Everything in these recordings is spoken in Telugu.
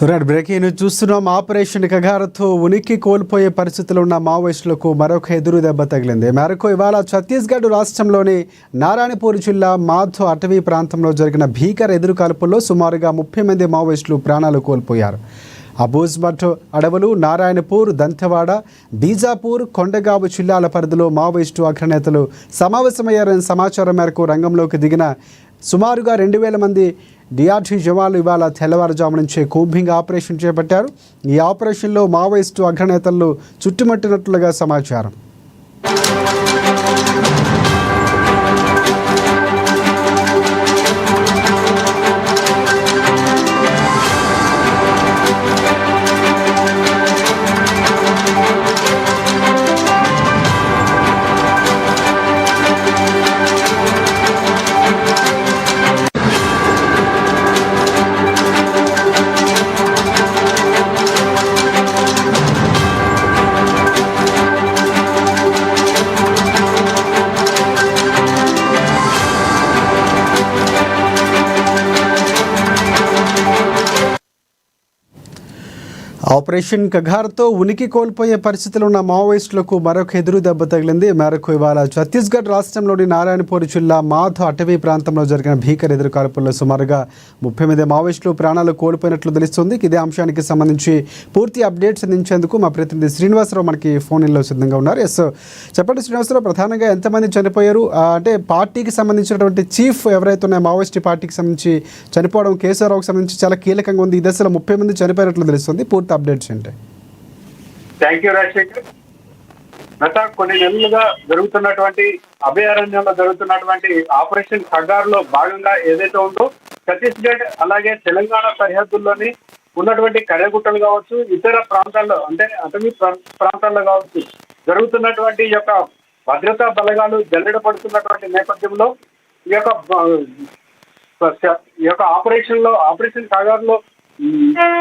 బ్రేకింగ్ న్యూస్ చూస్తున్నాం. ఆపరేషన్ కగారుతో ఉనికి కోల్పోయే పరిస్థితులు ఉన్న మావోయిస్టులకు మరొక ఎదురు దెబ్బ తగిలింది. మేరకు ఇవాళ ఛత్తీస్గఢ్ రాష్ట్రంలోని నారాయణపూర్ జిల్లా మాధో అటవీ ప్రాంతంలో జరిగిన భీకర ఎదురు కాల్పుల్లో సుమారుగా 30 మంది మావోయిస్టులు ప్రాణాలు కోల్పోయారు. అబూజ్మఠ్ అడవులు, నారాయణపూర్, దంతెవాడ, బీజాపూర్, కొండగావు జిల్లాల పరిధిలో మావోయిస్టు అగ్రనేతలు సమావేశమయ్యారని సమాచారం మేరకు రంగంలోకి దిగిన సుమారుగా 2000 మంది డిఆర్టీ జవాన్లు ఇవాళ తెల్లవారుజాము నుంచే కూంబింగ్ ఆపరేషన్ చేపట్టారు. ఈ ఆపరేషన్లో మావోయిస్టు అగ్రనేతలను చుట్టుముట్టినట్లుగా సమాచారం. ఆపరేషన్ కగార్తో ఉనికి కోల్పోయే పరిస్థితులు ఉన్న మావోయిస్టులకు మరొక ఎదురు దెబ్బ తగిలింది. మేరకు ఇవాళ ఛత్తీస్గఢ్ రాష్ట్రంలోని నారాయణపూర్ జిల్లా మాధో అటవీ ప్రాంతంలో జరిగిన భీకర ఎదురు కాల్పుల్లో సుమారుగా 30 మంది మావోయిస్టులు ప్రాణాలు కోల్పోయినట్లు తెలుస్తోంది. ఇదే అంశానికి సంబంధించి పూర్తి అప్డేట్స్ అందించేందుకు మా ప్రతినిధి శ్రీనివాసరావు మనకి ఫోన్లో సిద్ధంగా ఉన్నారు. ఎస్, చెప్పండి శ్రీనివాసరావు, ప్రధానంగా ఎంతమంది చనిపోయారు? అంటే పార్టీకి సంబంధించినటువంటి చీఫ్ ఎవరైతే ఉన్నాయో మావోయిస్ట్ పార్టీకి సంబంధించి చనిపోవడం కేశవరావుకి సంబంధించి చాలా కీలకంగా ఉంది. ఈ దశలో 30 మంది చనిపోయినట్లు తెలుస్తుంది. పూర్తి అప్డేట్స్ ఏంటి? Thank you Rajasekhar. గత కొన్ని నెలలుగా జరుగుతున్నటువంటి అభయారణ్యంలో జరుగుతున్నటువంటి ఆపరేషన్ ఖగార్లో భాగంగా ఏదైతే ఉందో ఛత్తీస్గఢ్ అలాగే తెలంగాణ సరిహద్దుల్లోని ఉన్నటువంటి కడగుట్టలు కావచ్చు, ఇతర ప్రాంతాల్లో అంటే అటవీ ప్రాంతాల్లో కావచ్చు జరుగుతున్నటువంటి ఈ యొక్క భద్రతా బలగాలు జల్లెడ పడుతున్నటువంటి నేపథ్యంలో ఈ యొక్క ఆపరేషన్ ఖగార్లో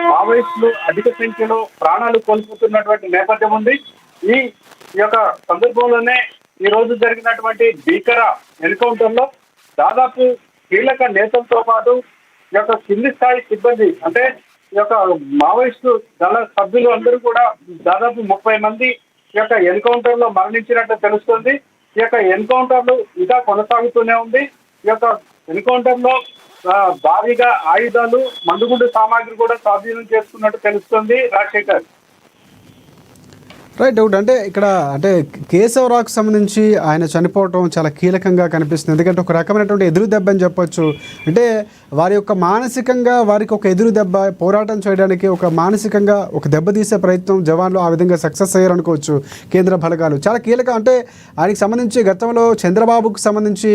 మావోయిస్టులు అధిక సంఖ్యలో ప్రాణాలు కోల్పోతున్నటువంటి నేపథ్యం ఉంది. ఈ యొక్క సందర్భంలోనే ఈ రోజు జరిగినటువంటి భీకర ఎన్కౌంటర్ లో దాదాపు కీలక నేతలతో పాటు ఈ యొక్క కింది స్థాయి సిబ్బంది అంటే ఈ యొక్క మావోయిస్టు దళ సభ్యులు అందరూ కూడా దాదాపు 30 మంది ఈ యొక్క ఎన్కౌంటర్ లో మరణించినట్టు తెలుస్తుంది. ఈ యొక్క ఎన్కౌంటర్లు ఇంకా కొనసాగుతూనే ఉంది. ఈ యొక్క ఎన్కౌంటర్ లో భారీగా ఆయుధాలు, మందుగుండు సామాగ్రి కూడా స్వాధీనం చేసుకున్నట్టు తెలుస్తుంది. రాజశేఖర్, రైట్. అంటే ఇక్కడ అంటే కేశవరావుకు సంబంధించి ఆయన చనిపోవటం చాలా కీలకంగా కనిపిస్తుంది. ఎందుకంటే ఒక రకమైనటువంటి ఎదురు దెబ్బ అని చెప్పొచ్చు. అంటే వారి యొక్క మానసికంగా వారికి ఒక ఎదురు దెబ్బ, పోరాటం చేయడానికి ఒక మానసికంగా ఒక దెబ్బతీసే ప్రయత్నం జవాన్లు ఆ విధంగా సక్సెస్ అయ్యారనుకోవచ్చు. కేంద్ర బలగాలు చాలా కీలకం. అంటే ఆయనకి సంబంధించి గతంలో చంద్రబాబుకు సంబంధించి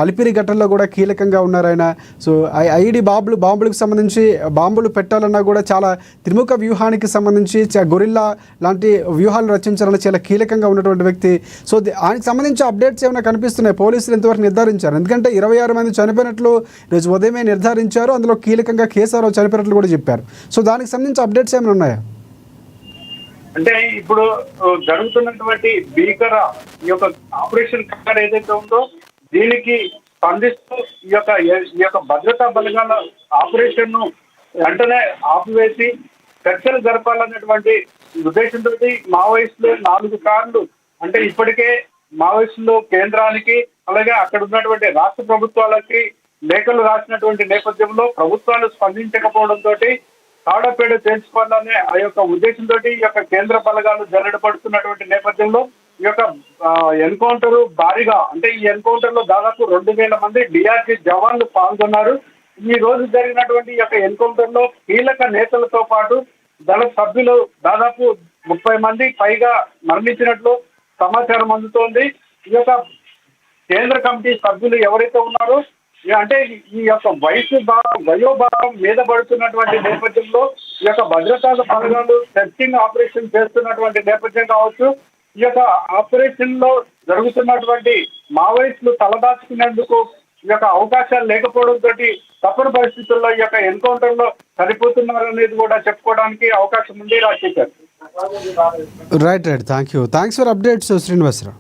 అలిపిరి ఘటనలో కూడా కీలకంగా ఉన్నారు ఆయన. సో ఐఈడి బాంబులకు సంబంధించి బాంబులు పెట్టాలన్నా కూడా చాలా త్రిముఖ వ్యూహానికి సంబంధించి గొరిల్లా లాంటి వ్యూహాలు రచించాలని చాలా కీలకంగా ఉన్నటువంటి వ్యక్తి. సో ఆయనకు సంబంధించి అప్డేట్స్ ఏమైనా కనిపిస్తున్నాయి? పోలీసులు ఎంతవరకు నిర్ధారించారు? ఎందుకంటే 26 మంది చనిపోయినట్లు ఈరోజు ఉదయమే నిర్ధారించారు. అందులో కీలకంగా కేశవరావు చనిపోయినట్లు కూడా చెప్పారు. సో దానికి సంబంధించి అప్డేట్స్ ఏమైనా ఉన్నాయా? అంటే ఇప్పుడు జరుగుతున్నటువంటి భీకర ఈ యొక్క ఆపరేషన్ ఖగార్ ఏదైతే ఉందో దీనికి స్పందిస్తూ ఈ యొక్క భద్రతా బలగాల ఆపరేషన్ ను వెంటనే ఆపివేసి చర్చలు జరపాలన్నటువంటి ఉద్దేశంతో మావోయిస్టులు 4 సార్లు అంటే ఇప్పటికే మావోయిస్టులు కేంద్రానికి అలాగే అక్కడ ఉన్నటువంటి రాష్ట్ర ప్రభుత్వాలకి లేఖలు రాసినటువంటి నేపథ్యంలో ప్రభుత్వాలు స్పందించకపోవడంతో కాడపేడ తెలుసుకోవాలనే ఆ యొక్క ఉద్దేశంతో ఈ యొక్క కేంద్ర బలగాలు జల్లెడపడుతున్నటువంటి నేపథ్యంలో ఈ యొక్క ఎన్కౌంటర్ భారీగా అంటే ఈ ఎన్కౌంటర్ లో దాదాపు 2000 మంది డిఆర్జీ జవాన్లు పాల్గొన్నారు. ఈ రోజు జరిగినటువంటి ఈ యొక్క ఎన్కౌంటర్ లో కీలక నేతలతో పాటు దళ సభ్యులు దాదాపు 30 మంది పైగా మరణించినట్లు సమాచారం అందుతోంది. ఈ యొక్క కేంద్ర కమిటీ సభ్యులు ఎవరైతే ఉన్నారో అంటే ఈ యొక్క వయోభాగం మీద పడుతున్నటువంటి నేపథ్యంలో ఈ యొక్క భద్రతా బలగాలు సెర్చింగ్ ఆపరేషన్ చేస్తున్నటువంటి నేపథ్యం కావచ్చు. ఈ యొక్క ఆపరేషన్ లో జరుగుతున్నటువంటి మావోయిస్టులు తలదాచుకునేందుకు ఈ యొక్క అవకాశాలు లేకపోవడంతో తప్పని పరిస్థితుల్లో ఈ యొక్క ఎన్కౌంటర్ లో సరిపోతున్నారు అనేది కూడా చెప్పుకోవడానికి అవకాశం ఉంది. Rajasekhar, right. Thanks for updates Srinivasarao.